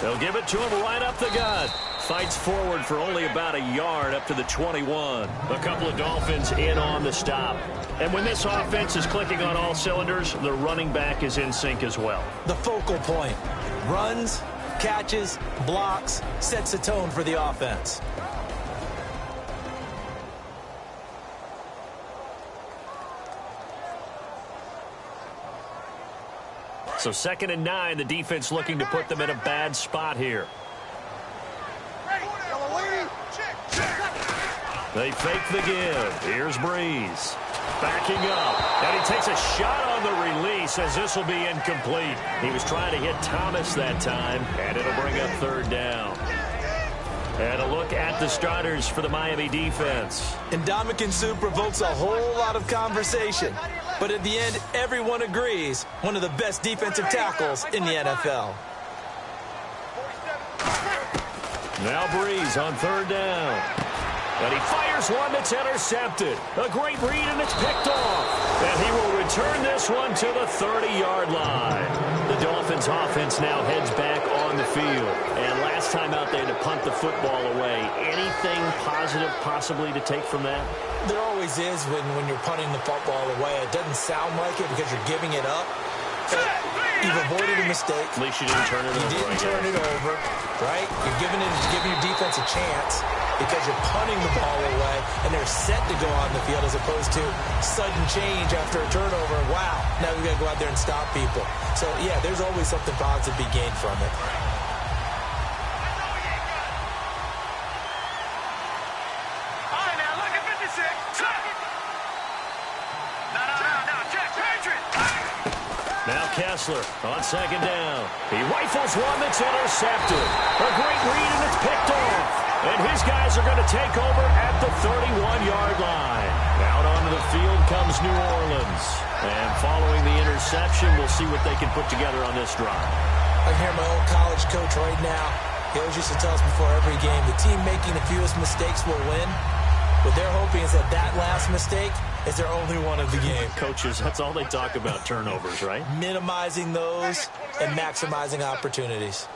They'll give it to him right up the gut. Fights forward for only about a yard up to the 21. A couple of Dolphins in on the stop. And when this offense is clicking on all cylinders, the running back is in sync as well. The focal point. Runs, catches, blocks, sets the tone for the offense. So 2nd and 9, the defense looking to put them in a bad spot here. They fake the give. Here's Breeze. Backing up. And he takes a shot on the release as this will be incomplete. He was trying to hit Thomas that time, and it'll bring up 3rd down. And a look at the starters for the Miami defense. Ndamukong Suh provokes a whole lot of conversation. But at the end, everyone agrees, one of the best defensive tackles in the NFL. Now Breeze on 3rd down. And he fires one that's intercepted. A great read, and it's picked off. And he will return this one to the 30-yard line. The Dolphins' offense now heads back on the field. And last time out, they had to punt the football away. Anything positive possibly to take from that? There always is when you're punting the football away. It doesn't sound like it because you're giving it up. You've avoided a mistake. At least you didn't turn it over. You didn't turn it over, right? You're giving your defense a chance because you're punting the ball away, and they're set to go on the field as opposed to sudden change after a turnover. Wow, now we've got to go out there and stop people. So, yeah, there's always something positive to be gained from it. Now Kessler on 2nd down. He rifles one that's intercepted. A great read, and it's picked off. And his guys are going to take over at the 31-yard line. Out onto the field comes New Orleans. And following the interception, we'll see what they can put together on this drive. I hear my old college coach right now. He always used to tell us before every game, the team making the fewest mistakes will win. What they're hoping is that last mistake is their only one of the game. Coaches, that's all they talk about, turnovers, right? Minimizing those and maximizing opportunities.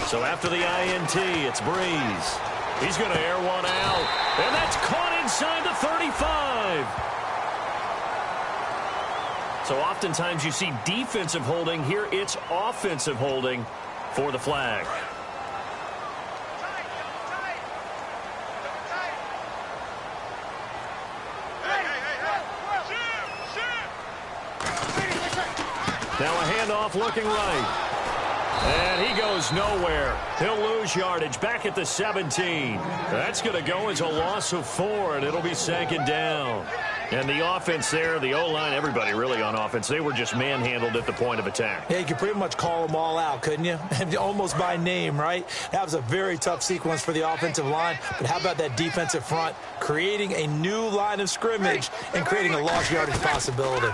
So after the INT, it's Breeze. He's going to air one out. And that's caught inside the 35. So oftentimes you see defensive holding. Here it's offensive holding for the flag. Now a handoff looking right. And he goes nowhere. He'll lose yardage back at the 17. That's going to go as a loss of 4, and it'll be 2nd down. And the offense there, the O-line, everybody really on offense, they were just manhandled at the point of attack. Yeah, you could pretty much call them all out, couldn't you? Almost by name, right? That was a very tough sequence for the offensive line. But how about that defensive front creating a new line of scrimmage and creating a lost yardage possibility?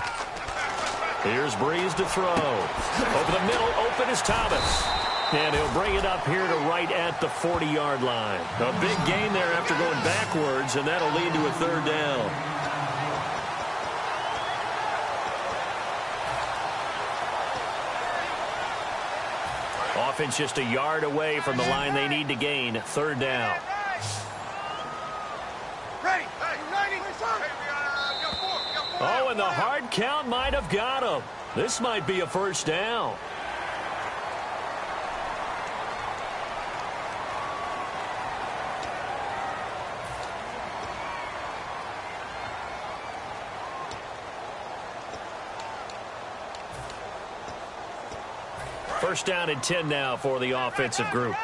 Here's Breeze to throw. Over the middle, open is Thomas. And he'll bring it up here to right at the 40-yard line. A big gain there after going backwards, and that'll lead to a 3rd down. Offense just a yard away from the line they need to gain. 3rd down. Oh, and the hard count might have got him. This might be a 1st down. First down and 10 now for the offensive group.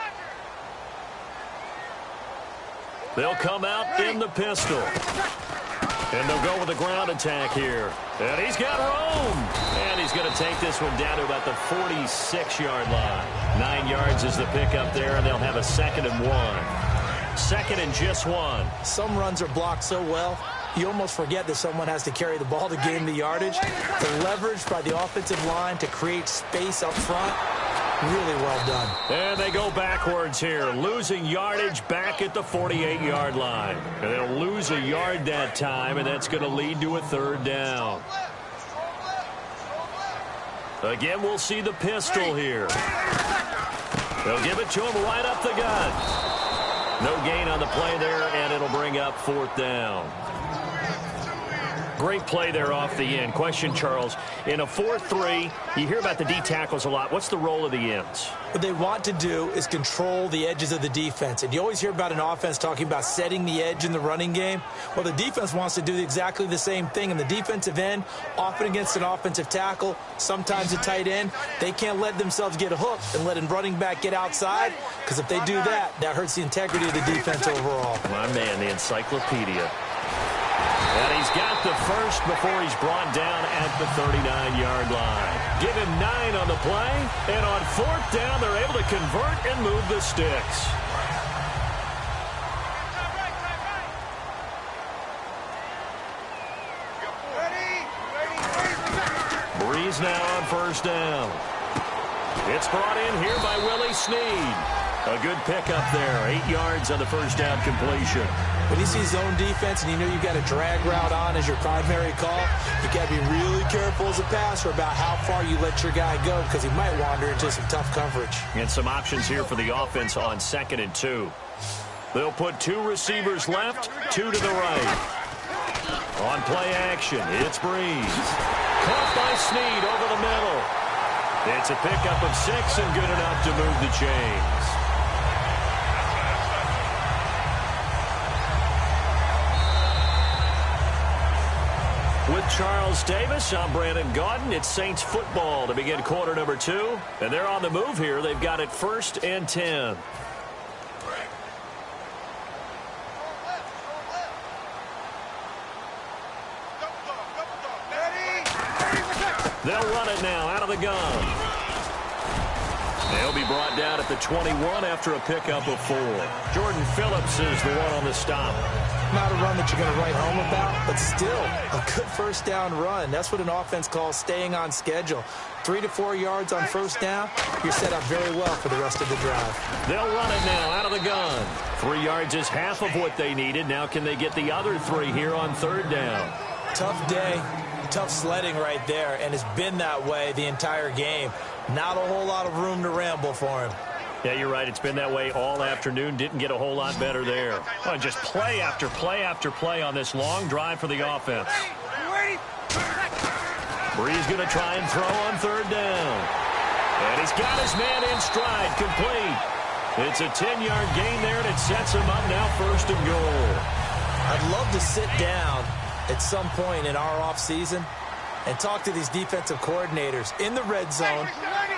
They'll come out in the pistol. And they'll go with a ground attack here. And he's got room. And he's going to take this one down to about the 46-yard line. 9 yards is the pickup there, and they'll have a 2nd and 1. 2nd and just 1. Some runs are blocked so well, you almost forget that someone has to carry the ball to gain the yardage. The leverage by the offensive line to create space up front, really well done. And they go backwards here, losing yardage back at the 48-yard line. And they'll lose a yard that time, and that's going to lead to a 3rd down. Again, we'll see the pistol here. They'll give it to him right up the gut. No gain on the play there, and it'll bring up 4th down. Great play there off the end. Question, Charles, in a 4-3, you hear about the D tackles a lot. What's the role of the ends? What they want to do is control the edges of the defense. And you always hear about an offense talking about setting the edge in the running game. Well, the defense wants to do exactly the same thing. In the defensive end, often against an offensive tackle, sometimes a tight end, they can't let themselves get hooked and let a running back get outside, because if they do that, that hurts the integrity of the defense overall. My man, the encyclopedia. And he's got the first before he's brought down at the 39-yard line. Give him 9 on the play, and on 4th down, they're able to convert and move the sticks. Breeze now on 1st down. It's brought in here by Willie Snead. A good pickup there, 8 yards on the 1st down completion. When you see zone defense and you know you've got a drag route on as your primary call, you got to be really careful as a passer about how far you let your guy go, because he might wander into some tough coverage. And some options here for the offense on 2nd and 2. They'll put 2 receivers left, 2 to the right. On play action, it's Breeze. Caught by Snead over the middle. It's a pickup of 6 and good enough to move the chains. With Charles Davis, I'm Brandon Gaudin. It's Saints football to begin quarter number 2. And they're on the move here. They've got it 1st and 10. They'll run it now out of the gun. They'll be brought down at the 21 after a pickup of 4. Jordan Phillips is the one on the stop. Not a run that you're going to write home about, but still a good 1st down run. That's what an offense calls staying on schedule. 3 to 4 yards on 1st down, you're set up very well for the rest of the drive. They'll run it now out of the gun. 3 yards is half of what they needed. Now can they get the other 3 here on 3rd down? Tough day, tough sledding right there, and it's been that way the entire game. Not a whole lot of room to ramble for him. Yeah, you're right. It's been that way all afternoon. Didn't get a whole lot better there. Oh, just play after play after play on this long drive for the offense. Breeze going to try and throw on 3rd down. And he's got his man in stride, complete. It's a 10-yard gain there, and it sets him up now 1st and goal. I'd love to sit down at some point in our offseason and talk to these defensive coordinators in the red zone.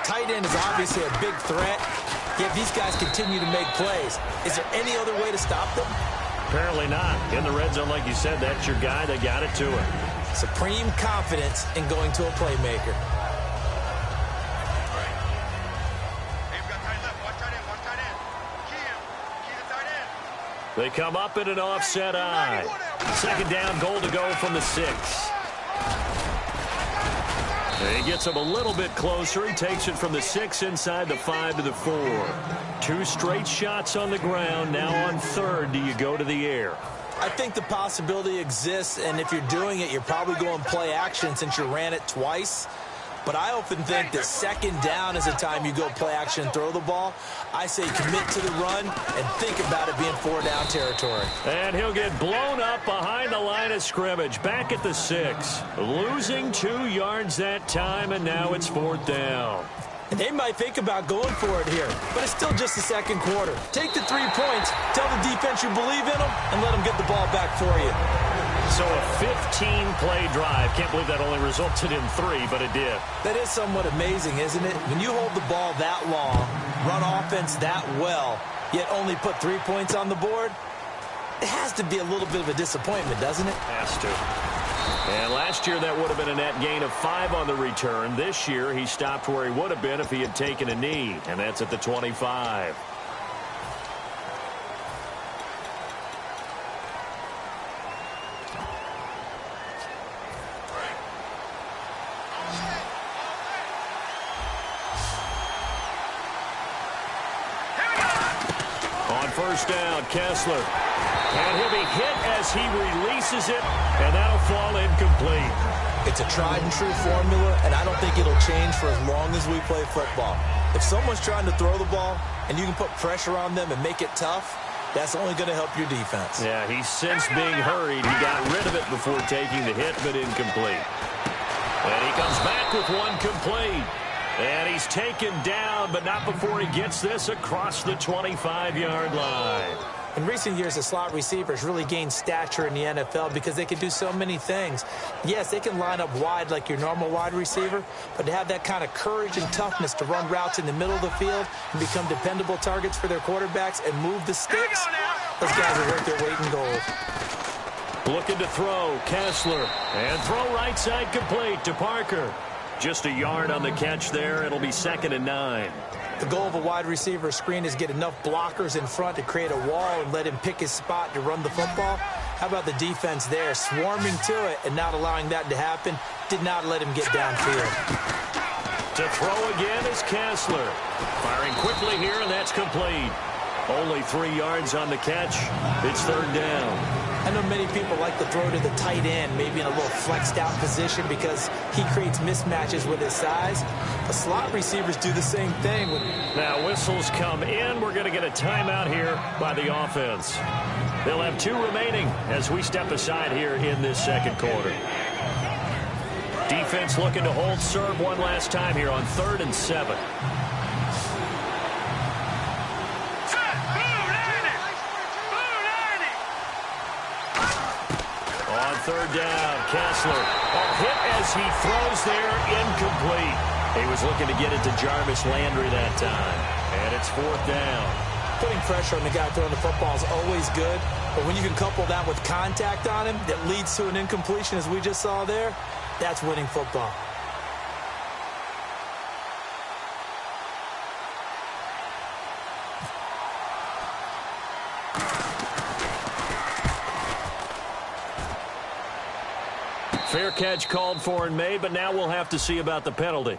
Tight end is obviously a big threat, yet these guys continue to make plays. Is there any other way to stop them? Apparently not. In the red zone, like you said, that's your guy. They got it to him. Supreme confidence in going to a playmaker. They come up in an offset eye. 2nd down, goal to go from the 6. He gets him a little bit closer. He takes it from the 6 inside the 5 to the 4. 2 straight shots on the ground. Now on 3rd, do you go to the air? I think the possibility exists, and if you're doing it, you're probably going play action since you ran it twice. But I often think that 2nd down is the time you go play action and throw the ball. I say commit to the run and think about it being 4-down territory. And he'll get blown up behind the line of scrimmage. Back at the 6. Losing 2 yards that time, and now it's 4th down. And they might think about going for it here, but it's still just the 2nd quarter. Take the 3 points, tell the defense you believe in them, and let them get the ball back for you. So a 15-play drive. Can't believe that only resulted in 3, but it did. That is somewhat amazing, isn't it? When you hold the ball that long, run offense that well, yet only put 3 points on the board, it has to be a little bit of a disappointment, doesn't it? Has to. And last year, that would have been a net gain of 5 on the return. This year, he stopped where he would have been if he had taken a knee, and that's at the 25. On 1st down, Kessler. And he'll be hit as he releases it, and that'll fall incomplete. It's a tried-and-true formula, and I don't think it'll change for as long as we play football. If someone's trying to throw the ball and you can put pressure on them and make it tough, that's only going to help your defense. Yeah, he's since being hurried. He got rid of it before taking the hit, but incomplete. And he comes back with one complete. And he's taken down, but not before he gets this across the 25-yard line. In recent years, the slot receivers really gained stature in the NFL because they can do so many things. Yes, they can line up wide like your normal wide receiver, but to have that kind of courage and toughness to run routes in the middle of the field and become dependable targets for their quarterbacks and move the sticks, those guys are worth their weight in gold. Looking to throw, Kessler, and throw right side complete to Parker. Just a yard on the catch there. It'll be 2nd and 9. The goal of a wide receiver screen is get enough blockers in front to create a wall and let him pick his spot to run the football. How about the defense there, swarming to it and not allowing that to happen? Did not let him get downfield. To throw again is Kessler. Firing quickly here, and that's complete. Only 3 yards on the catch. It's 3rd down. I know many people like to throw to the tight end, maybe in a little flexed out position because he creates mismatches with his size. The slot receivers do the same thing. Now whistles come in. We're going to get a timeout here by the offense. They'll have 2 remaining as we step aside here in this 2nd quarter. Defense looking to hold serve one last time here on 3rd and 7. On 3rd down, Kessler. A hit as he throws there, incomplete. He was looking to get it to Jarvis Landry that time. And it's 4th down. Putting pressure on the guy throwing the football is always good, but when you can couple that with contact on him that leads to an incompletion as we just saw there, that's winning football. Fair catch called for and made, but now we'll have to see about the penalty.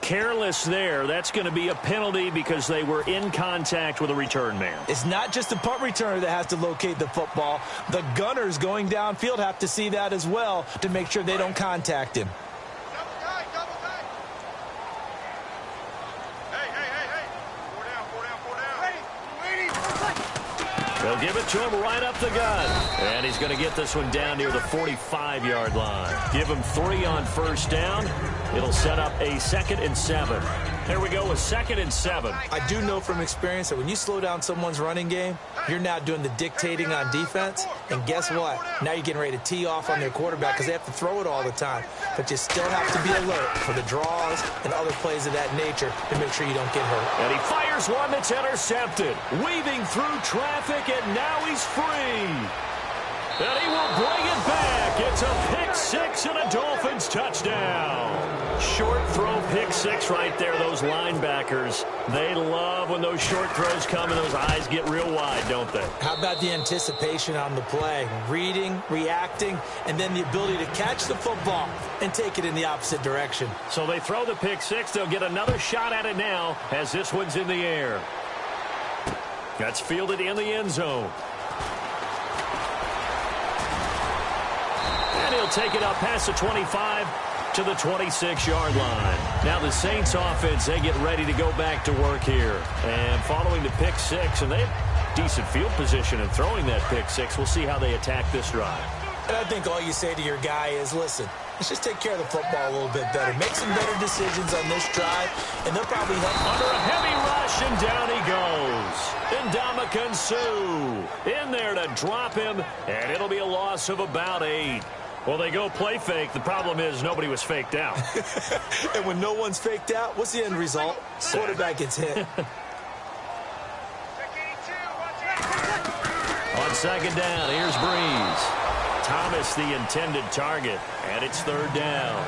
Careless there. That's going to be a penalty because they were in contact with a return man. It's not just the punt returner that has to locate the football. The gunners going downfield have to see that as well to make sure they don't contact him. Double tight. Hey. 4 down. They'll give it to him right up the gut. And he's going to get this one down near the 45-yard line. Give him 3 on 1st down. It'll set up a 2nd and 7. There we go, a 2nd and 7. I do know from experience that when you slow down someone's running game, you're now doing the dictating on defense. And guess what? Now you're getting ready to tee off on their quarterback because they have to throw it all the time. But you still have to be alert for the draws and other plays of that nature to make sure you don't get hurt. And he fires one that's intercepted. Weaving through traffic, and now he's free. And he will bring it back. It's a pick 6 and a Dolphins touchdown. Short throw pick 6 right there. Those linebackers, they love when those short throws come and those eyes get real wide, don't they? How about the anticipation on the play? Reading, reacting, and then the ability to catch the football and take it in the opposite direction. So they throw the pick 6. They'll get another shot at it now as this one's in the air. That's fielded in the end zone. And he'll take it up past the 25 to the 26-yard line. Now the Saints offense, they get ready to go back to work here. And following the pick 6, and they have decent field position in throwing that pick 6. We'll see how they attack this drive. And I think all you say to your guy is, listen, let's just take care of the football a little bit better. Make some better decisions on this drive, and they'll probably help. Under a heavy rush, and down he goes. Ndamukong Suh in there to drop him, and it'll be a loss of about 8. Well, they go play fake. The problem is nobody was faked out. And when no one's faked out, what's the end result? Quarterback gets hit. On 2nd down, here's Breeze. Thomas the intended target, and it's 3rd down.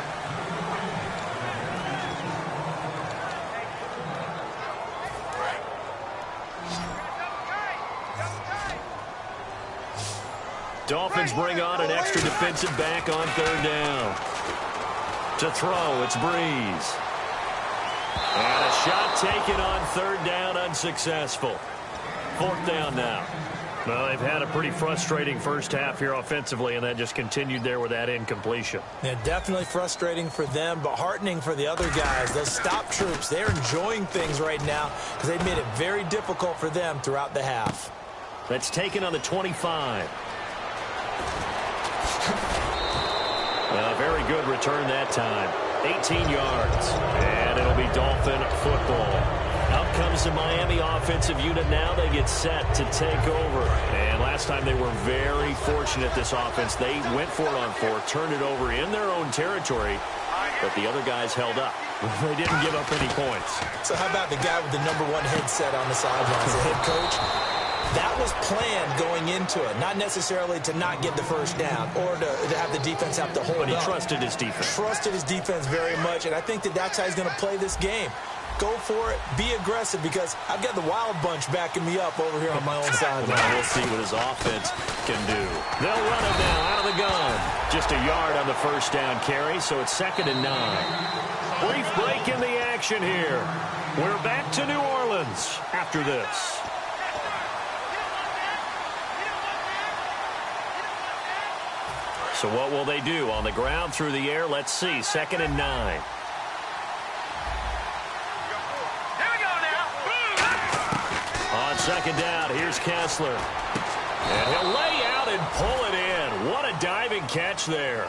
Dolphins bring on an extra defensive back on 3rd down. To throw, it's Breeze. And a shot taken on 3rd down, unsuccessful. 4th down now. Well, they've had a pretty frustrating first half here offensively, and that just continued there with that incompletion. Yeah, definitely frustrating for them, but heartening for the other guys. Those stop troops, they're enjoying things right now because they've made it very difficult for them throughout the half. That's taken on the 25. Very good return that time. 18 yards, and it'll be Dolphin football. Out comes the Miami offensive unit now. They get set to take over. And last time they were very fortunate, this offense. They went for it on fourth, turned it over in their own territory, but the other guys held up. They didn't give up any points. So how about the guy with the #1 headset on the sidelines, the head coach? That was planned going into it, not necessarily to not get the first down or to have the defense have to hold up. But he trusted his defense. Trusted his defense very much, and I think that's how he's going to play this game. Go for it. Be aggressive, because I've got the wild bunch backing me up over here on my own sideline. Well, we'll see what his offense can do. They'll run it now out of the gun. Just a yard on the first down carry, so it's 2nd and 9. Brief break in the action here. We're back to New Orleans after this. So what will they do? On the ground, through the air? Let's see. 2nd and 9. On 2nd down, here's Kessler. And he'll lay out and pull it in. What a diving catch there.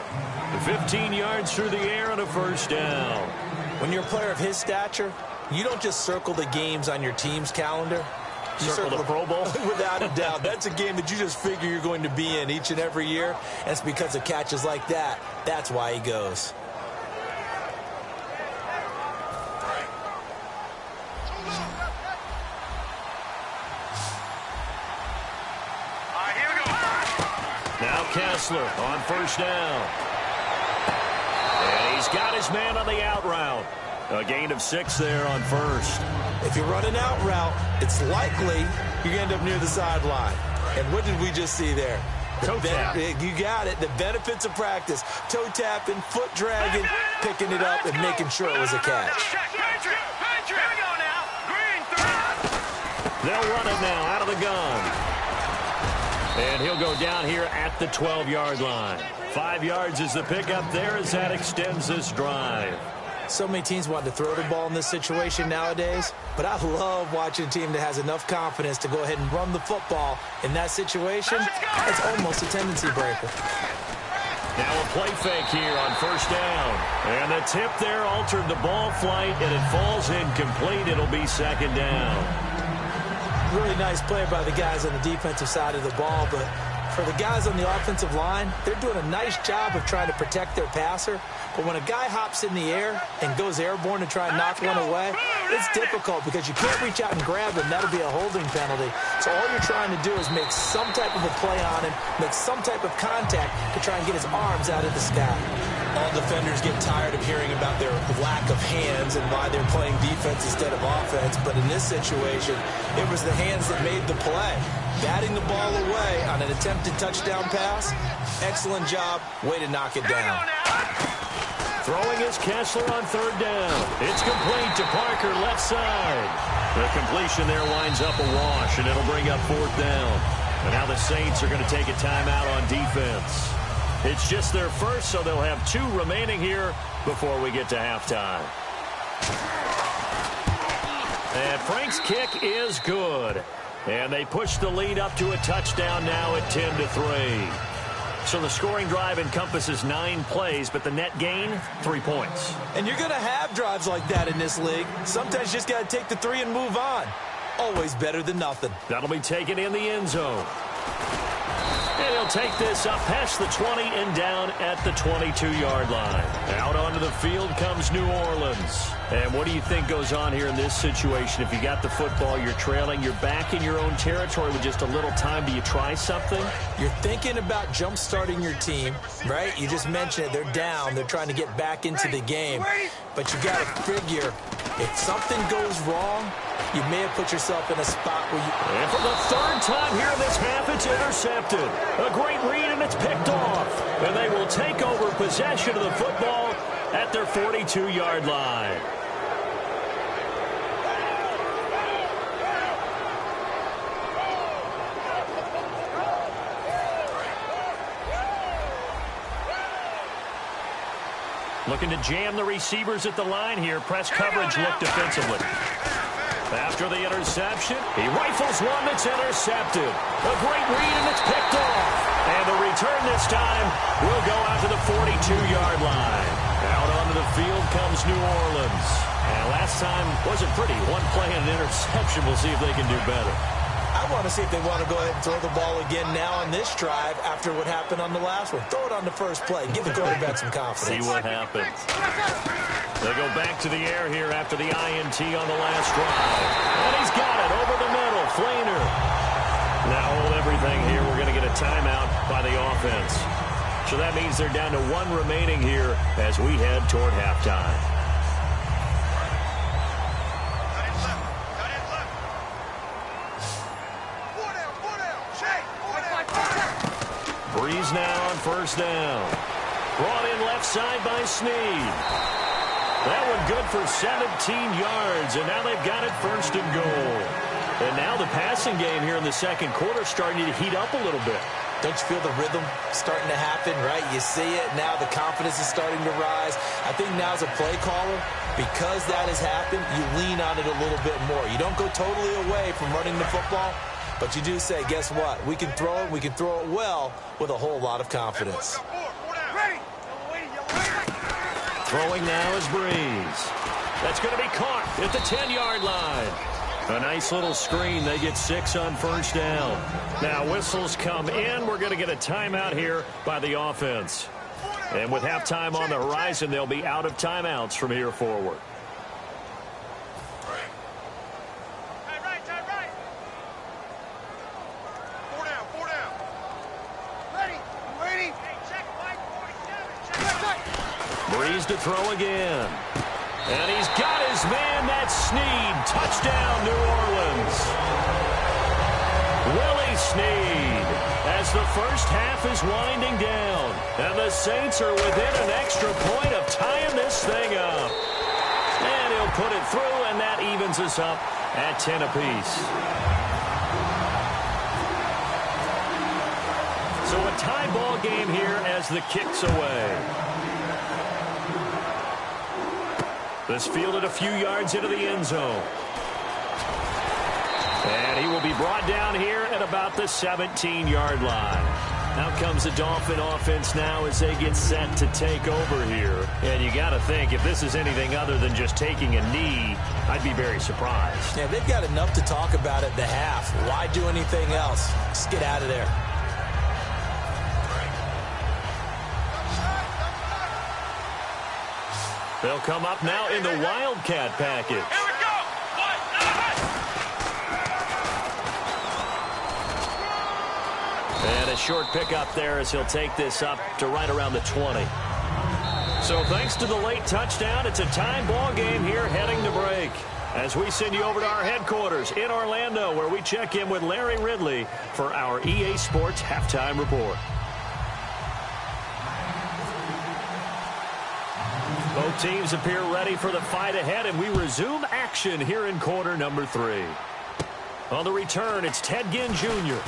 15 yards through the air and a first down. When you're a player of his stature, you don't just circle the games on your team's calendar. You circle the Pro Bowl? Without a doubt. That's a game that you just figure you're going to be in each and every year. And it's because of catches like that. That's why he goes. Now Kessler on first down. And he's got his man on the out route. A gain of 6 there on first. If you run an out route, it's likely you end up near the sideline. And what did we just see there? Toe tap. You got it. The benefits of practice. Toe tapping, foot dragging, picking it up, and making sure it was a catch. They'll run it now out of the gun. And he'll go down here at the 12-yard line. 5 yards is the pickup there as that extends this drive. So many teams want to throw the ball in this situation nowadays, but I love watching a team that has enough confidence to go ahead and run the football in that situation. It's almost a tendency breaker. Now a play fake here on first down. And the tip there altered the ball flight, and it falls incomplete. It'll be 2nd down. Really nice play by the guys on the defensive side of the ball, but for the guys on the offensive line, they're doing a nice job of trying to protect their passer. But when a guy hops in the air and goes airborne to try and knock one away, it's difficult because you can't reach out and grab him. That'll be a holding penalty. So all you're trying to do is make some type of a play on him, make some type of contact to try and get his arms out of the sky. All defenders get tired of hearing about their lack of hands and why they're playing defense instead of offense. But in this situation, it was the hands that made the play. Batting the ball away on an attempted touchdown pass. Excellent job. Way to knock it down. Throwing is Kessler on 3rd down. It's complete to Parker, left side. The completion there winds up a wash, and it'll bring up 4th down. And now the Saints are going to take a timeout on defense. It's just their first, so they'll have 2 remaining here before we get to halftime. And Frank's kick is good. And they push the lead up to a touchdown now at 10-3. So the scoring drive encompasses 9 plays, but the net gain, 3 points. And you're going to have drives like that in this league. Sometimes you just got to take the 3 and move on. Always better than nothing. That'll be taken in the end zone. And he'll take this up past the 20 and down at the 22-yard line. Out onto the field comes New Orleans. And what do you think goes on here in this situation? If you got the football, you're trailing, you're back in your own territory with just a little time. Do you try something? You're thinking about jump-starting your team, right? You just mentioned it. They're down. They're trying to get back into the game. But you got to figure, if something goes wrong, you may have put yourself in a spot where you... And for the 3rd time here in this half, it's intercepted. A great read, and it's picked off. And they will take over possession of the football at their 42-yard line. Looking to jam the receivers at the line here. Press coverage look defensively. After the interception, he rifles one that's intercepted. A great read, and it's picked off. And the return this time will go out to the 42-yard line. Out onto the field comes New Orleans. And last time wasn't pretty. One play and an interception. We'll see if they can do better. I want to see if they want to go ahead and throw the ball again now on this drive after what happened on the last one. Throw it on the first play. Give the quarterback some confidence. See what happens. They go back to the air here after the INT on the last drive. And he's got it over the middle. Flainer. Now hold everything here. We're going to get a timeout by the offense. So that means they're down to one remaining here as we head toward halftime. Breeze now on first down. Brought in left side by Snead. That one good for 17 yards, and now they've got it first and goal. And now the passing game here in the second quarter starting to heat up a little bit. Don't you feel the rhythm starting to happen, right? You see it now. The confidence is starting to rise. I think now as a play caller, because that has happened, you lean on it a little bit more. You don't go totally away from running the football, but you do say, guess what? We can throw it. We can throw it well with a whole lot of confidence. Throwing now is Breeze. That's going to be caught at the 10-yard line. A nice little screen. They get 6 on first down. Now whistles come in. We're going to get a timeout here by the offense. And with halftime on the horizon, they'll be out of timeouts from here forward. Breeze to throw again. And he's got his man, that's Snead. Touchdown, New Orleans. Willie Snead, as the first half is winding down. And the Saints are within an extra point of tying this thing up. And he'll put it through, and that evens us up at 10 apiece. So a tie ball game here as the kick's away. This fielded a few yards into the end zone. And he will be brought down here at about the 17-yard line. Out comes the Dolphin offense now as they get set to take over here. And you got to think, if this is anything other than just taking a knee, I'd be very surprised. Yeah, they've got enough to talk about at the half. Why do anything else? Just get out of there. They'll come up now in the Wildcat package. Here we go. And a short pickup there as he'll take this up to right around the 20. So thanks to the late touchdown, it's a tie ball game here heading to break. As we send you over to our headquarters in Orlando, where we check in with Larry Ridley for our EA Sports Halftime Report. Both teams appear ready for the fight ahead, and we resume action here in quarter number 3. On the return, it's Ted Ginn Jr.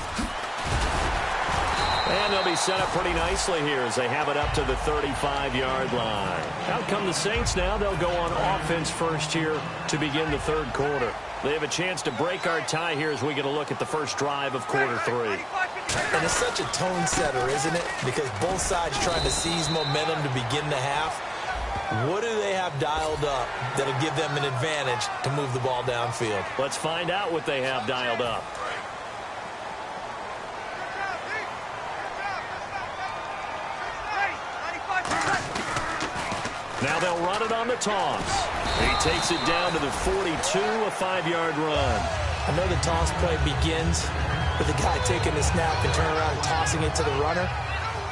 And they'll be set up pretty nicely here as they have it up to the 35-yard line. Out come the Saints now. They'll go on offense first here to begin the third quarter. They have a chance to break our tie here as we get a look at the first drive of quarter 3. And it's such a tone setter, isn't it? Because both sides trying to seize momentum to begin the half. What do they have dialed up that'll give them an advantage to move the ball downfield? Let's find out what they have dialed up. Now they'll run it on the toss. He takes it down to the 42, a 5-yard run. I know the toss play begins with the guy taking the snap and turning around and tossing it to the runner.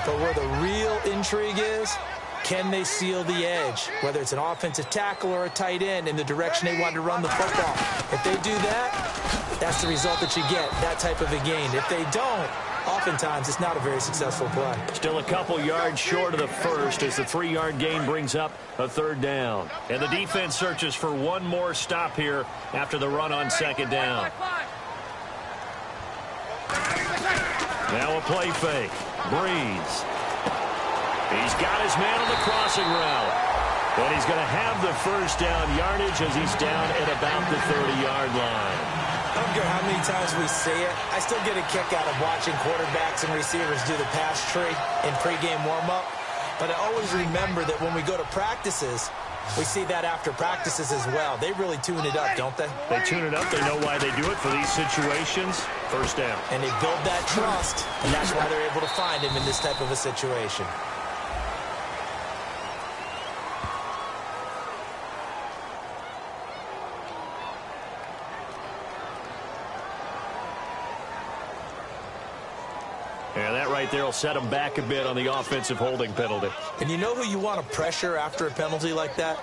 But where the real intrigue is, can they seal the edge, whether it's an offensive tackle or a tight end, in the direction they want to run the football? If they do that, that's the result that you get, that type of a gain. If they don't, oftentimes it's not a very successful play. Still a couple yards short of the first as the 3-yard gain brings up a third down. And the defense searches for one more stop here after the run on second down. Now a play fake. Breeze. He's got his man on the crossing route. And he's going to have the first down yardage as he's down at about the 30-yard line. I don't care how many times we see it. I still get a kick out of watching quarterbacks and receivers do the pass tree in pregame warm-up. But I always remember that when we go to practices, we see that after practices as well. They really tune it up, don't they? They tune it up. They know why they do it for these situations. First down. And they build that trust, and that's why they're able to find him in this type of a situation. And that right there will set them back a bit on the offensive holding penalty. And you know who you want to pressure after a penalty like that?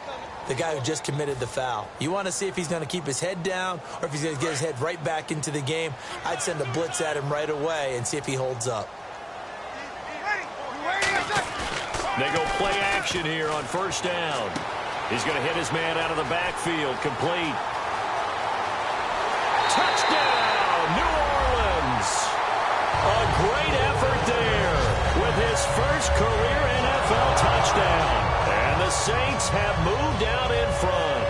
The guy who just committed the foul. You want to see if he's going to keep his head down or if he's going to get his head right back into the game. I'd send a blitz at him right away and see if he holds up. They go play action here on first down. He's going to hit his man out of the backfield. Complete. Touchdown, New Orleans. A great effort there with his first career NFL touchdown. And the Saints have moved out in front.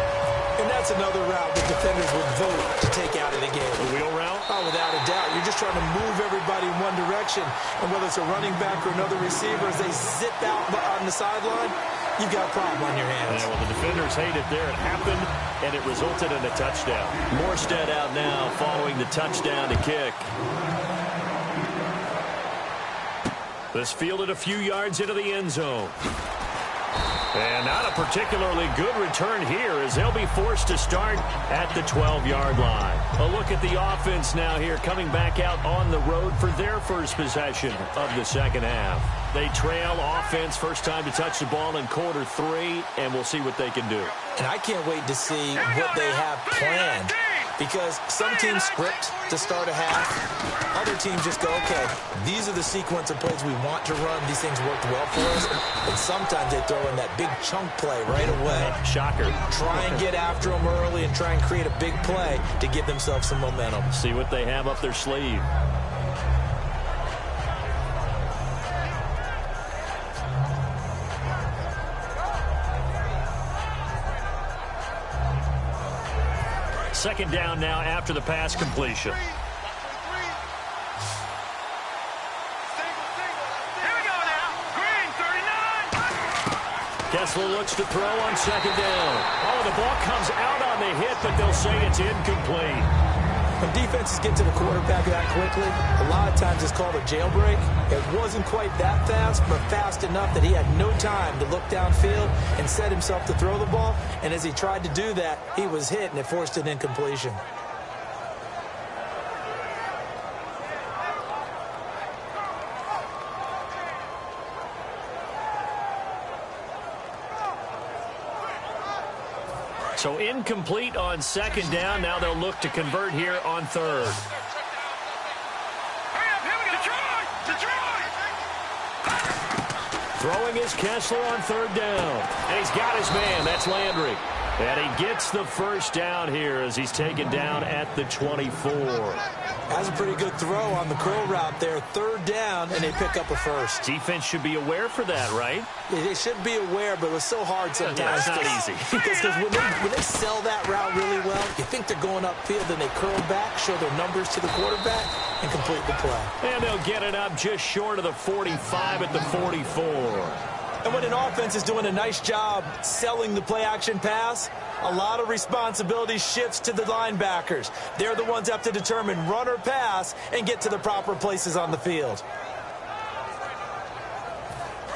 And that's another route that defenders would vote to take out of the game. The wheel route? Oh, without a doubt. You're just trying to move everybody in one direction. And whether it's a running back or another receiver, as they zip out on the sideline, you've got a problem on your hands. Yeah, well, the defenders hate it there. It happened, and it resulted in a touchdown. Morstead out now following the touchdown to kick. This fielded a few yards into the end zone. And not a particularly good return here as they'll be forced to start at the 12-yard line. A look at the offense now here coming back out on the road for their first possession of the second half. They trail offense first time to touch the ball in quarter 3, and we'll see what they can do. And I can't wait to see what they have planned. Because some teams script to start a half. Other teams just go, okay, these are the sequence of plays we want to run. These things worked well for us. And sometimes they throw in that big chunk play right away. Shocker. Try and get after them early and try and create a big play to give themselves some momentum. See what they have up their sleeve. Second down now after the pass completion. Here we go now. Green, 39. Kessler looks to throw on second down. Oh, the ball comes out on the hit, but they'll say it's incomplete. When defenses get to the quarterback that quickly, a lot of times it's called a jailbreak. It wasn't quite that fast, but fast enough that he had no time to look downfield and set himself to throw the ball. And as he tried to do that, he was hit, and it forced an incompletion. So incomplete on second down. Now they'll look to convert here on third. Hurry up, here we go. Detroit! Throwing is Kessler on third down. And he's got his man. That's Landry. And he gets the first down here as he's taken down at the 24. That's a pretty good throw on the curl route there. Third down, and they pick up a first. Defense should be aware for that, right? They should be aware, but it was so hard sometimes. Yeah, it's not easy. Because when they sell that route really well, you think they're going upfield, then they curl back, show their numbers to the quarterback, and complete the play. And they'll get it up just short of the 45 at the 44. And when an offense is doing a nice job selling the play-action pass, a lot of responsibility shifts to the linebackers. They're the ones that have to determine run or pass and get to the proper places on the field.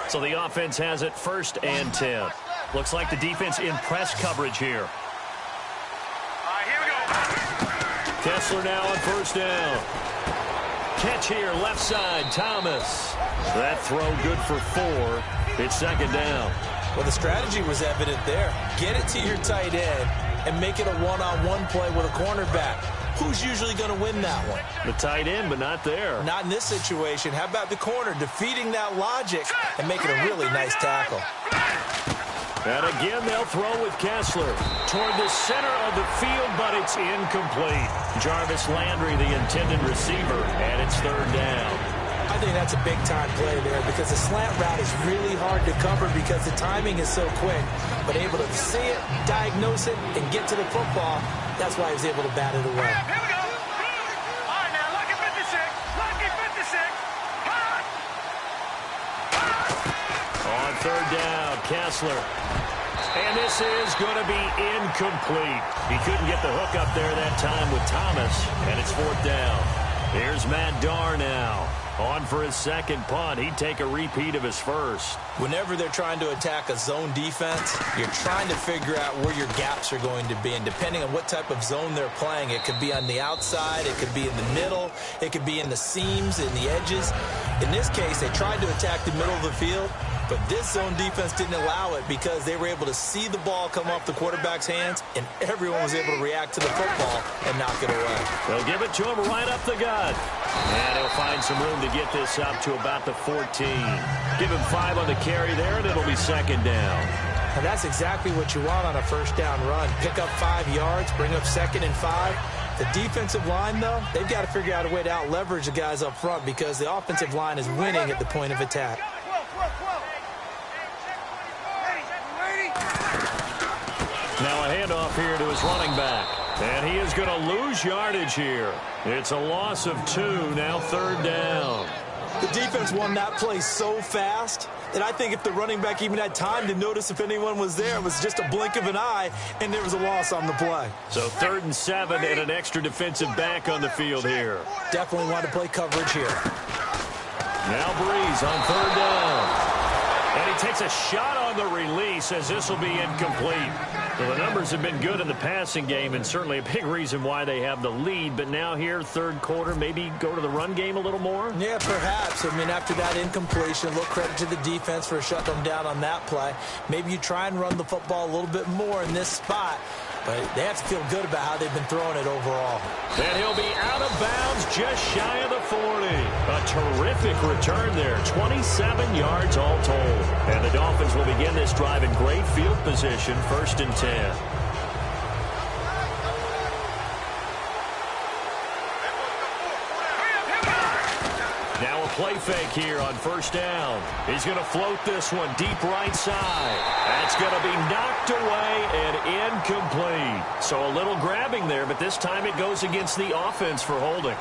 So the offense has it first and 10. Looks like the defense in press coverage here. All right, here we go. Kessler now on first down. Catch here, left side, Thomas. That throw good for 4. It's second down. Well, the strategy was evident there. Get it to your tight end and make it a one-on-one play with a cornerback. Who's usually going to win that one? The tight end, but not there. Not in this situation. How about the corner defeating that logic and making a really nice tackle? And again, they'll throw with Kessler toward the center of the field, but it's incomplete. Jarvis Landry, the intended receiver, and it's third down. I think that's a big-time play there because the slant route is really hard to cover because the timing is so quick. But able to see it, diagnose it, and get to the football, that's why he was able to bat it away. Here we go. All right, now, lucky 56. Lucky 56. Hot. On third down, Kessler. And this is going to be incomplete. He couldn't get the hook up there that time with Thomas, and it's fourth down. Here's Matt Darr now. On for his second punt. He'd take a repeat of his first. Whenever they're trying to attack a zone defense, you're trying to figure out where your gaps are going to be. And depending on what type of zone they're playing, it could be on the outside, it could be in the middle, it could be in the seams, in the edges. In this case, they tried to attack the middle of the field, but this zone defense didn't allow it because they were able to see the ball come off the quarterback's hands, and everyone was able to react to the football and knock it away. They'll give it to him right up the gut. And he'll find some room to get this up to about the 14. Give him 5 on the carry there, and it'll be second down. And that's exactly what you want on a first down run. Pick up 5 yards, bring up 2nd and 5. The defensive line, though, they've got to figure out a way to out-leverage the guys up front because the offensive line is winning at the point of attack. Now a handoff here to his running back. And he is going to lose yardage here. It's a loss of 2, now third down. The defense won that play so fast that I think if the running back even had time to notice if anyone was there, it was just a blink of an eye, and there was a loss on the play. So 3rd and 7 and an extra defensive back on the field here. Definitely want to play coverage here. Now Breeze on third down. And he takes a shot on the release as this will be incomplete. Well, the numbers have been good in the passing game and certainly a big reason why they have the lead. But now here, third quarter, maybe go to the run game a little more? Yeah, perhaps. I mean, after that incompletion, a little credit to the defense for shutting them down on that play. Maybe you try and run the football a little bit more in this spot. But they have to feel good about how they've been throwing it overall. And he'll be out of bounds just shy of the 40. A terrific return there. 27 yards all told. And the Dolphins will begin this drive in great field position, 1st and 10. Now a play fake here on first down. He's going to float this one deep right side. That's going to be knocked away and incomplete. So a little grabbing there, but this time it goes against the offense for holding.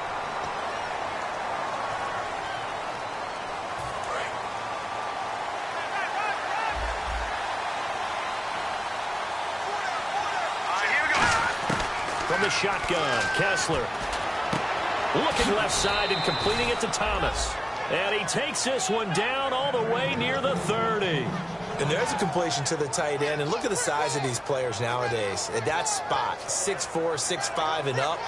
From the shotgun, Kessler. Looking left side and completing it to Thomas. And he takes this one down all the way near the 30. And there's a completion to the tight end. And look at the size of these players nowadays. At that spot, 6'4", 6'5", and up.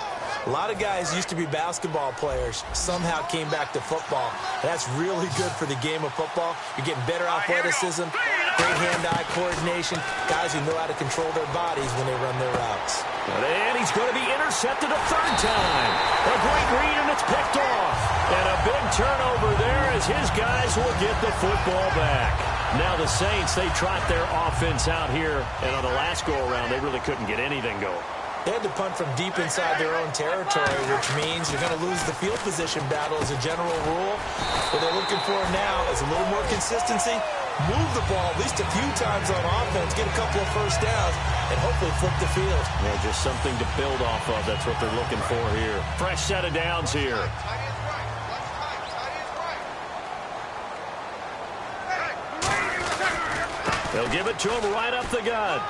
A lot of guys used to be basketball players, somehow came back to football. And that's really good for the game of football. You're getting better athleticism, great hand-eye coordination, guys who know how to control their bodies when they run their routes. And he's going to be intercepted a 3rd time. A great read, and it's picked off. And a big turnover there as his guys will get the football back. Now the Saints, they trot their offense out here. And on the last go-around, they really couldn't get anything going. They had to punt from deep inside their own territory, which means you're going to lose the field position battle as a general rule. What they're looking for now is a little more consistency, move the ball at least a few times on offense, get a couple of first downs, and hopefully flip the field. Yeah, just something to build off of. That's what they're looking for here. Fresh set of downs here. They'll give it to him right up the gut.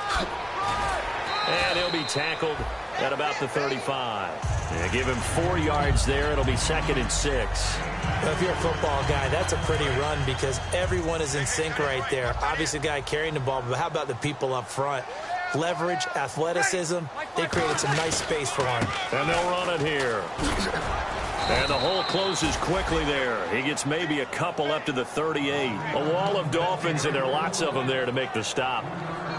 And he'll be tackled at about the 35. Yeah, give him 4 yards there. It'll be 2nd and 6. Well, if you're a football guy, that's a pretty run because everyone is in sync right there. Obviously, the guy carrying the ball, but how about the people up front? Leverage, athleticism, they created some nice space for him. And they'll run it here. And the hole closes quickly there. He gets maybe a couple up to the 38. A wall of Dolphins, and there are lots of them there to make the stop.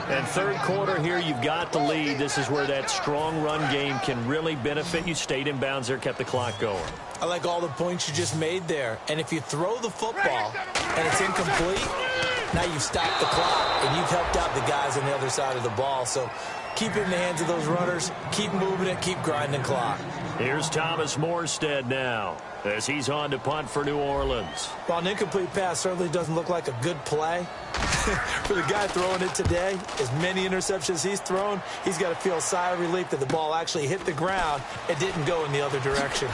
And third quarter here, you've got the lead. This is where that strong run game can really benefit you. Stayed in bounds there, kept the clock going. I like all the points you just made there. And if you throw the football and it's incomplete, now you've stopped the clock and you've helped out the guys on the other side of the ball. So Keep it in the hands of those runners. Keep moving it. Keep grinding clock. Here's Thomas Morstead now as he's on to punt for New Orleans. While an incomplete pass certainly doesn't look like a good play, for the guy throwing it today, as many interceptions he's thrown, he's got to feel a sigh of relief that the ball actually hit the ground and didn't go in the other direction.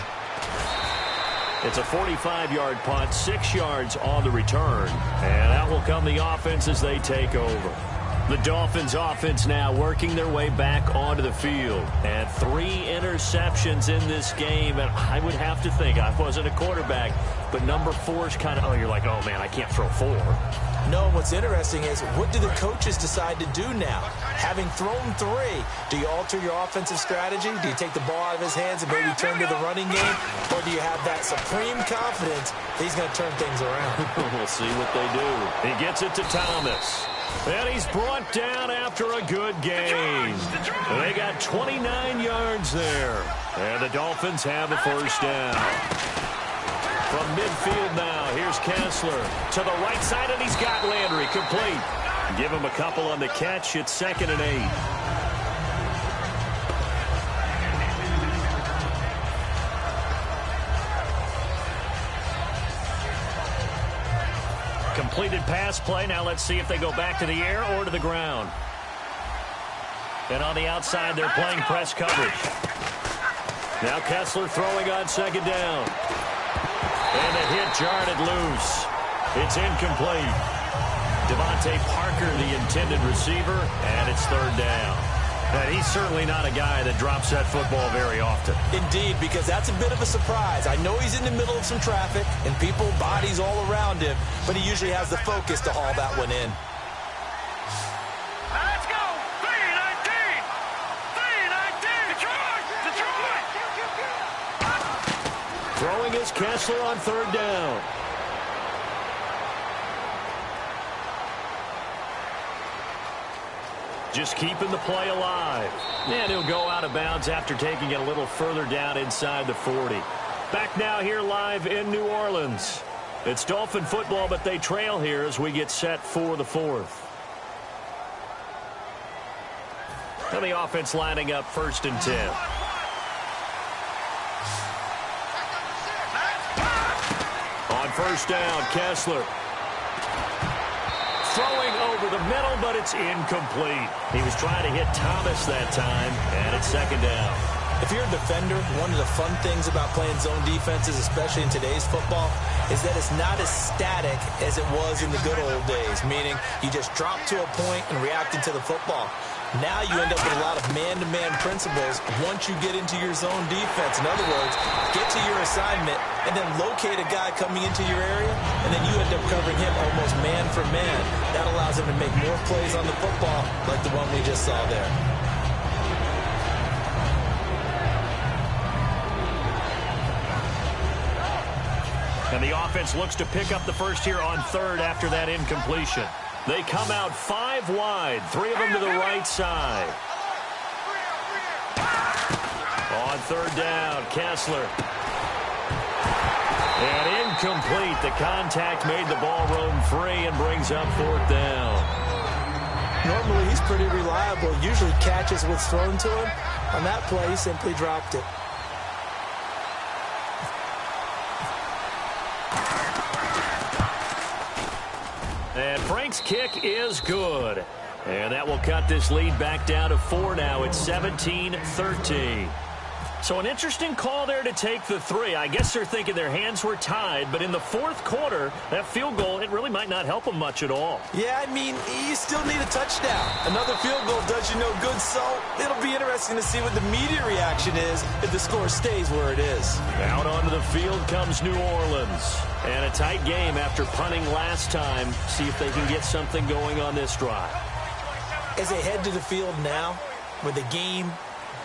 It's a 45-yard punt, 6 yards on the return. And out will come the offense as they take over. The Dolphins offense now working their way back onto the field. And 3 interceptions in this game. And I would have to think, I wasn't a quarterback, but number 4 is kind of, oh, you're like, oh, man, I can't throw 4. No, what's interesting is, what do the coaches decide to do now? Having thrown 3, do you alter your offensive strategy? Do you take the ball out of his hands and maybe turn to the running game? Or do you have that supreme confidence that he's going to turn things around? We'll see what they do. He gets it to Thomas. And he's brought down after a good game. They got 29 yards there. And the Dolphins have a first down. From midfield now, here's Kessler to the right side, and he's got Landry complete. Give him a couple on the catch. It's 2nd and 8. Completed pass play. Now let's see if they go back to the air or to the ground. And on the outside, they're playing press coverage. Now Kessler throwing on 2nd down. And the hit jarred it loose. It's incomplete. Devontae Parker, the intended receiver, and it's 3rd down. And he's certainly not a guy that drops that football very often. Indeed, because that's a bit of a surprise. I know he's in the middle of some traffic and people, bodies all around him, but he usually has the focus to haul that one in. Let's go! 3-19! 3-19! Detroit! Detroit! Throwing is Kessler on 3rd down. Just keeping the play alive. And he'll go out of bounds after taking it a little further down inside the 40. Back now here live in New Orleans. It's Dolphin football, but they trail here as we get set for the 4th. And the offense lining up 1st and 10. On 1st down, Kessler. Throwing over the middle, but it's incomplete. He was trying to hit Thomas that time, and it's 2nd down. If you're a defender, one of the fun things about playing zone defenses, especially in today's football, is that it's not as static as it was in the good old days, meaning you just drop to a point and reacting to the football. Now you end up with a lot of man-to-man principles once you get into your zone defense. In other words, get to your assignment and then locate a guy coming into your area, and then you end up covering him almost man for man. That allows him to make more plays on the football like the one we just saw there. And the offense looks to pick up the first here on 3rd after that incompletion. They come out 5 wide, 3 of them to the right side. On 3rd down, Kessler. And incomplete. The contact made the ball roam free and brings up 4th down. Normally, he's pretty reliable. Usually catches what's thrown to him. On that play, he simply dropped it. And Frank's kick is good. And that will cut this lead back down to 4 now. It's 17-13. So an interesting call there to take the 3. I guess they're thinking their hands were tied, but in the 4th quarter, that field goal, it really might not help them much at all. Yeah, I mean, you still need a touchdown. Another field goal does you no good, so it'll be interesting to see what the media reaction is if the score stays where it is. Out onto the field comes New Orleans. And a tight game after punting last time. See if they can get something going on this drive. As they head to the field now, with the game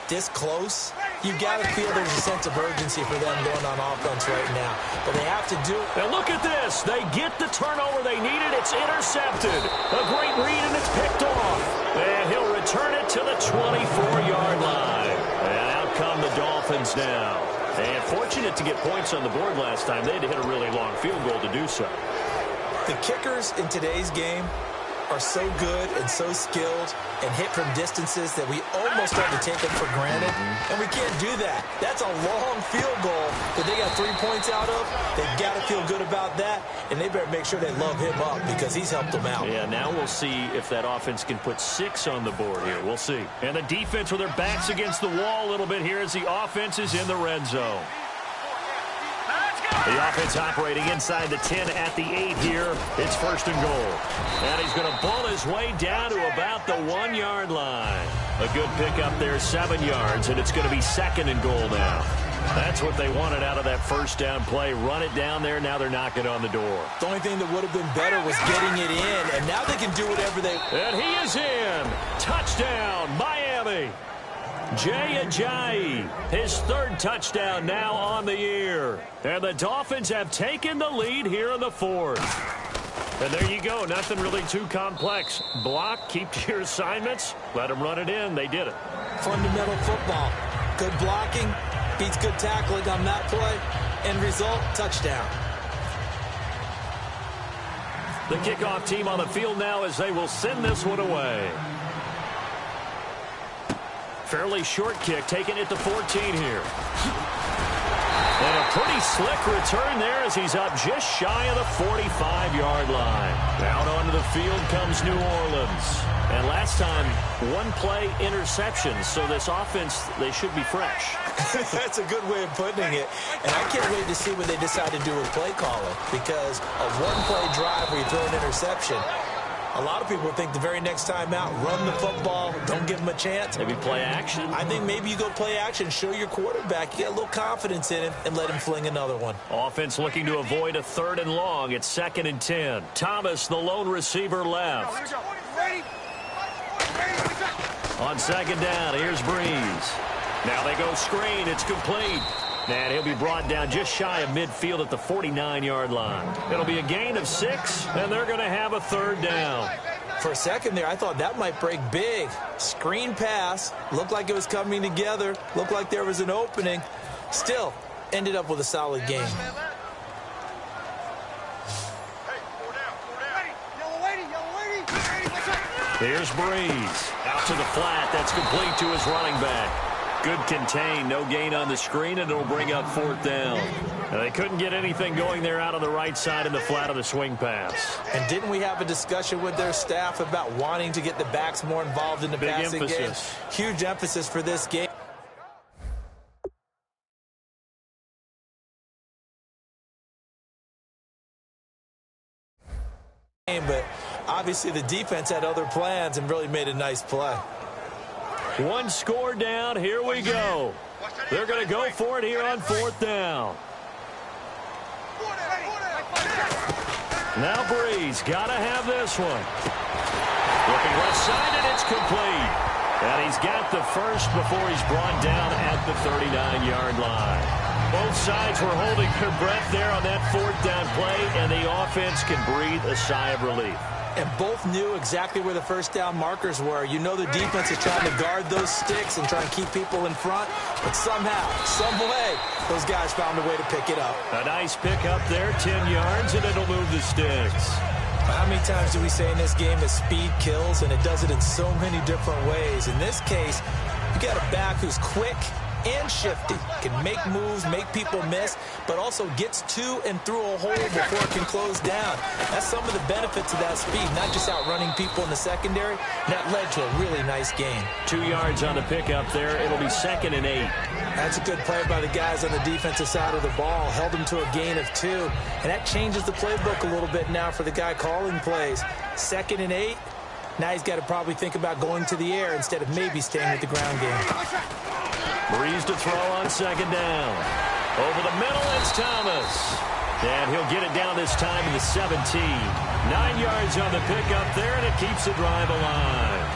this close, you've got to feel there's a sense of urgency for them going on offense right now. But they have to do it. And look at this. They get the turnover they needed. It's intercepted. A great read, and it's picked off. And he'll return it to the 24-yard line. And out come the Dolphins now. And fortunate to get points on the board last time. They had to hit a really long field goal to do so. The kickers in today's game are so good and so skilled and hit from distances that we almost start to take them for granted, and we can't do that. That's a long field goal that they got 3 points out of. They've got to feel good about that, and they better make sure they love him up because he's helped them out. Yeah, now we'll see if that offense can put 6 on the board here. We'll see. And the defense with their backs against the wall a little bit here as the offense is in the red zone. The offense operating inside the 10 at the 8 here. It's first and goal. And he's going to ball his way down to about the 1-yard line. A good pickup there, 7 yards, and it's going to be second and goal now. That's what they wanted out of that first down play. Run it down there. Now they're knocking on the door. The only thing that would have been better was getting it in, and now they can do whatever they... And he is in. Touchdown, Miami. Jay Ajayi, his 3rd touchdown now on the year. And the Dolphins have taken the lead here in the 4th. And there you go. Nothing really too complex. Block, keep to your assignments, let them run it in. They did it. Fundamental football. Good blocking, beats good tackling on that play. End result, touchdown. The kickoff team on the field now as they will send this one away. Fairly short kick, taking it to 14 here. And a pretty slick return there as he's up just shy of the 45-yard line. Out onto the field comes New Orleans. And last time, 1-play interception, so this offense, they should be fresh. That's a good way of putting it. And I can't wait to see what they decide to do with play calling, because a 1-play drive where you throw an interception, a lot of people think the very next time out, run the football, don't give them a chance. Maybe play action. I think maybe you go play action, show your quarterback, you get a little confidence in him, and let him fling another one. Offense looking to avoid a 3rd and long. It's 2nd and 10. Thomas, the lone receiver, left. On 2nd down, here's Breeze. Now they go screen. It's complete. And he'll be brought down just shy of midfield at the 49-yard line. It'll be a gain of 6, and they're going to have a 3rd down. For a second there, I thought that might break big. Screen pass. Looked like it was coming together. Looked like there was an opening. Still, ended up with a solid game. Here's Breeze. Out to the flat. That's complete to his running back. Good contain, no gain on the screen, and it'll bring up 4th down. Now, they couldn't get anything going there out on the right side in the flat of the swing pass. And didn't we have a discussion with their staff about wanting to get the backs more involved in the passing game? Huge emphasis for this game. But obviously the defense had other plans and really made a nice play. 1 score down. Here we go. They're going to go for it here on 4th down. Now Breeze got to have this one. Looking left side, and it's complete. And he's got the first before he's brought down at the 39-yard line. Both sides were holding their breath there on that 4th down play, and the offense can breathe a sigh of relief. And both knew exactly where the first down markers were. You know the defense is trying to guard those sticks and try and keep people in front. But somehow, some way, those guys found a way to pick it up. A nice pick up there, 10 yards, and it'll move the sticks. How many times do we say in this game that speed kills, and it does it in so many different ways? In this case, you got a back who's quick and shifty, can make moves, make people miss, but also gets to and through a hole before it can close down. That's some of the benefits of that speed, not just outrunning people in the secondary. That led to a really nice game. 2 yards on the pickup there. It'll be 2nd and 8. That's a good play by the guys on the defensive side of the ball. Held them to a gain of 2, and that changes the playbook a little bit now for the guy calling plays. 2nd and 8. Now he's got to probably think about going to the air instead of maybe staying with the ground game. Breeze to throw on 2nd down. Over the middle, it's Thomas. And he'll get it down this time to the 17. 9 yards on the pickup there, and it keeps the drive alive.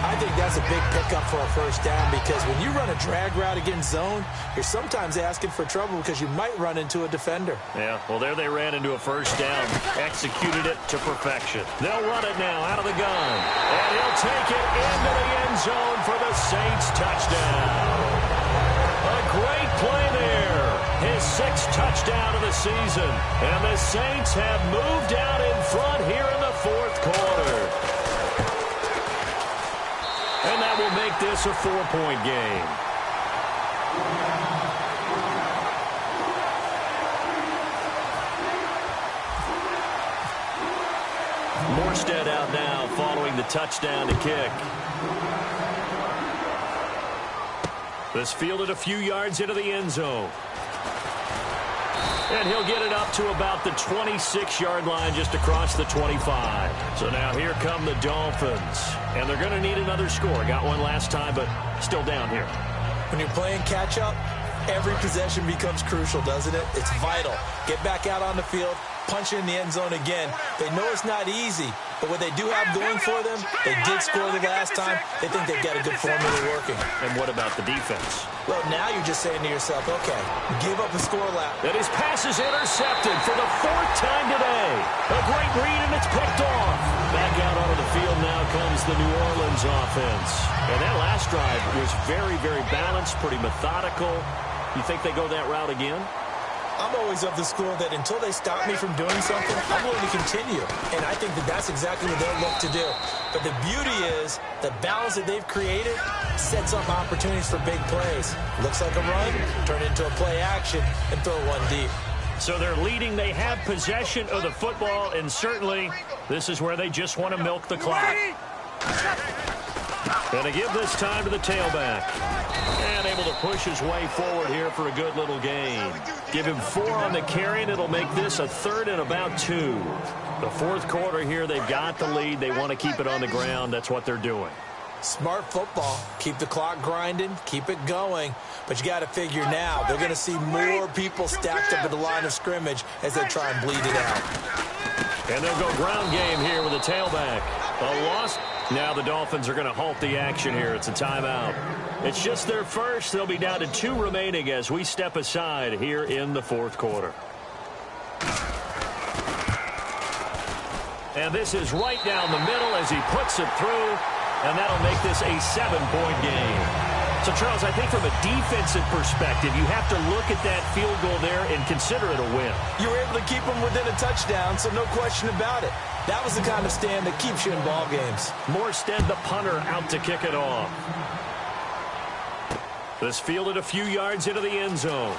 I think that's a big pickup for a first down, because when you run a drag route against zone, you're sometimes asking for trouble because you might run into a defender. Yeah, well, there they ran into a first down. Executed it to perfection. They'll run it now out of the gun. And he'll take it into the end zone for the Saints touchdown. A great play there. His 6th touchdown of the season. And the Saints have moved out in front here in the 4th quarter. make this a 4-point game. Morstead out now following the touchdown to kick. This fielded a few yards into the end zone. And he'll get it up to about the 26-yard line just across the 25. So now here come the Dolphins. And they're going to need another score. Got one last time, but still down here. When you're playing catch-up, every possession becomes crucial, doesn't it? It's vital. Get back out on the field, punch it in the end zone again. They know it's not easy, but what they do have going for them, they did score the last time. They think they've got a good formula working. And what about the defense? Well, now you're just saying to yourself, okay, give up a score lap. And his pass is intercepted for the 4th time today. A great read, and it's picked off. Back out onto the field now comes the New Orleans offense. And that last drive was very, very balanced, pretty methodical. You think they go that route again? I'm always of the school that until they stop me from doing something, I'm willing to continue. And I think that that's exactly what they'll look to do. But the beauty is the balance that they've created sets up opportunities for big plays. Looks like a run, turn it into a play action, and throw one deep. So they're leading. They have possession of the football, and certainly this is where they just want to milk the clock. Going to give this time to the tailback. And able to push his way forward here for a good little gain. Give him 4 on the carry, and it'll make this a 3rd and about 2. The 4th quarter here, they've got the lead. They want to keep it on the ground. That's what they're doing. Smart football. Keep the clock grinding. Keep it going. But you got to figure now, they're going to see more people stacked up at the line of scrimmage as they try and bleed it out. And they'll go ground game here with a tailback. A loss. Now the Dolphins are going to halt the action here. It's a timeout. It's just their first. They'll be down to 2 remaining as we step aside here in the 4th quarter. And this is right down the middle as he puts it through. And that'll make this a 7-point game. So, Charles, I think from a defensive perspective, you have to look at that field goal there and consider it a win. You were able to keep them within a touchdown, so no question about it. That was the kind of stand that keeps you in ball games. Morstead, the punter, out to kick it off. This fielded a few yards into the end zone.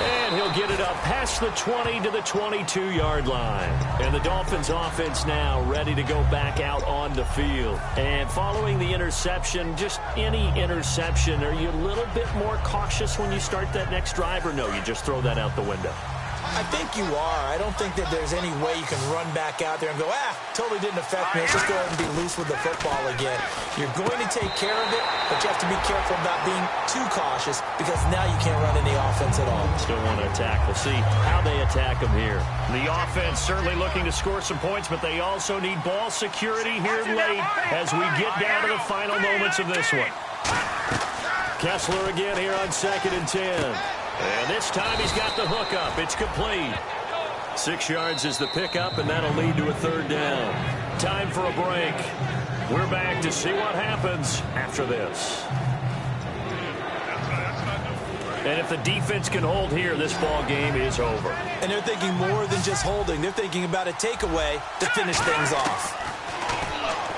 And he'll get it up past the 20 to the 22-yard line. And the Dolphins offense now ready to go back out on the field. And following the interception, just any interception, are you a little bit more cautious when you start that next drive, or no, you just throw that out the window? I think you are. I don't think that there's any way you can run back out there and go, totally didn't affect me. Let's just go ahead and be loose with the football again. You're going to take care of it, but you have to be careful about being too cautious because now you can't run any offense at all. Still want to attack. We'll see how they attack them here. The offense certainly looking to score some points, but they also need ball security here late as we get down to the final moments of this one. Kessler again here on 2nd and 10. And this time he's got the hook up. It's complete. 6 yards is the pickup, and that'll lead to a 3rd down. Time for a break. We're back to see what happens after this. And if the defense can hold here, this ball game is over. And they're thinking more than just holding. They're thinking about a takeaway to finish things off.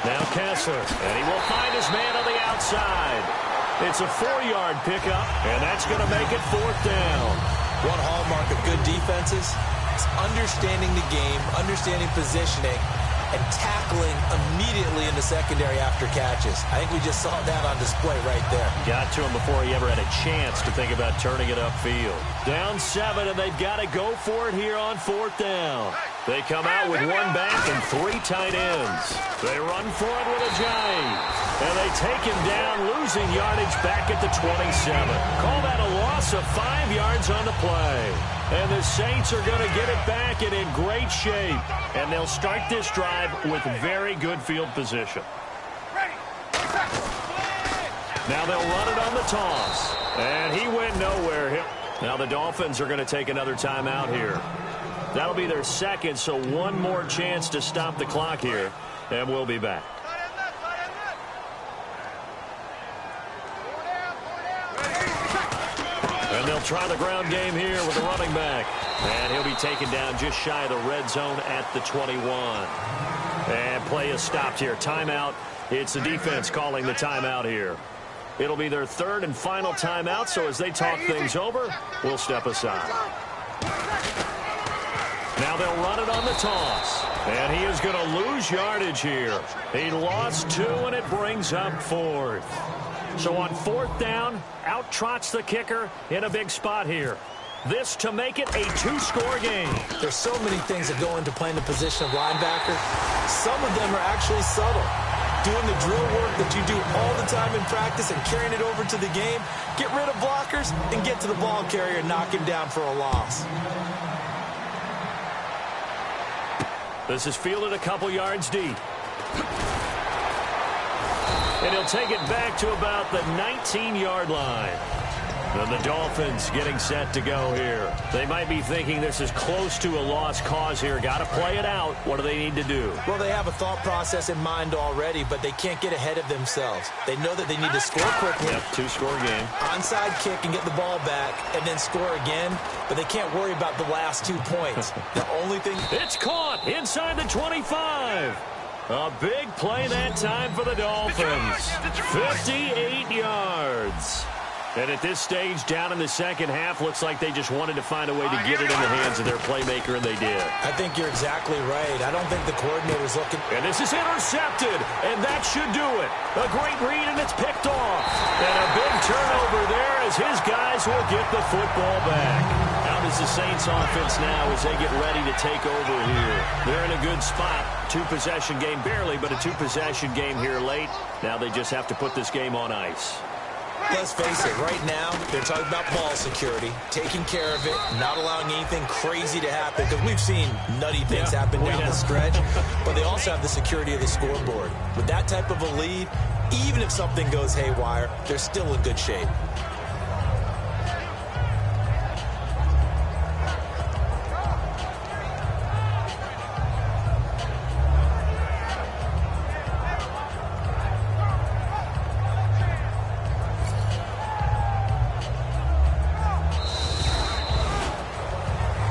Now Kessler, and he will find his man on the outside. It's a 4-yard pickup, and that's going to make it 4th down. One hallmark of good defenses is understanding the game, understanding positioning, and tackling immediately in the secondary after catches. I think we just saw that on display right there. Got to him before he ever had a chance to think about turning it upfield. Down 7, and they've got to go for it here on 4th down. They come out with 1 back and 3 tight ends. They run for it with a giant. And they take him down, losing yardage back at the 27. Call that a loss of 5 yards on the play. And the Saints are going to get it back and in great shape. And they'll start this drive with very good field position. Now they'll run it on the toss. And he went nowhere. Now the Dolphins are going to take another timeout here. That'll be their 2nd, so 1 more chance to stop the clock here. And we'll be back. And they'll try the ground game here with the running back. And he'll be taken down just shy of the red zone at the 21. And play is stopped here. Timeout It's the defense calling the timeout here. It'll be their third and final timeout, so as they talk things over, we'll step aside. Now they'll run it on the toss. And he is going to lose yardage here. He lost 2, and it brings up 4th. So on 4th down, out trots the kicker in a big spot here. This to make it a 2-score game. There's so many things that go into playing the position of linebacker. Some of them are actually subtle. Doing the drill work that you do all the time in practice and carrying it over to the game. Get rid of blockers and get to the ball carrier and knock him down for a loss. This is fielded a couple yards deep. And he'll take it back to about the 19-yard line. And the Dolphins getting set to go here. They might be thinking this is close to a lost cause here. Got to play it out. What do they need to do? Well, they have a thought process in mind already, but they can't get ahead of themselves. They know that they need to score quickly. Yep, 2-score game. Onside kick and get the ball back and then score again, but they can't worry about the last 2 points. The only thing... It's caught inside the 25. A big play that time for the Dolphins. 58 yards. And at this stage, down in the second half, looks like they just wanted to find a way to get it in the hands of their playmaker, and they did. I think you're exactly right. I don't think the coordinator's looking... And this is intercepted, and that should do it. A great read, and it's picked off. And a big turnover there as his guys will get the football back. Out is the Saints offense now as they get ready to take over here. They're in a good spot. 2-possession game, barely, but a 2-possession game here late. Now they just have to put this game on ice. Let's face it, right now, they're talking about ball security, taking care of it, not allowing anything crazy to happen, because we've seen nutty things happen down the stretch, but they also have the security of the scoreboard. With that type of a lead, even if something goes haywire, they're still in good shape.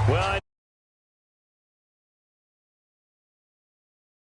Well,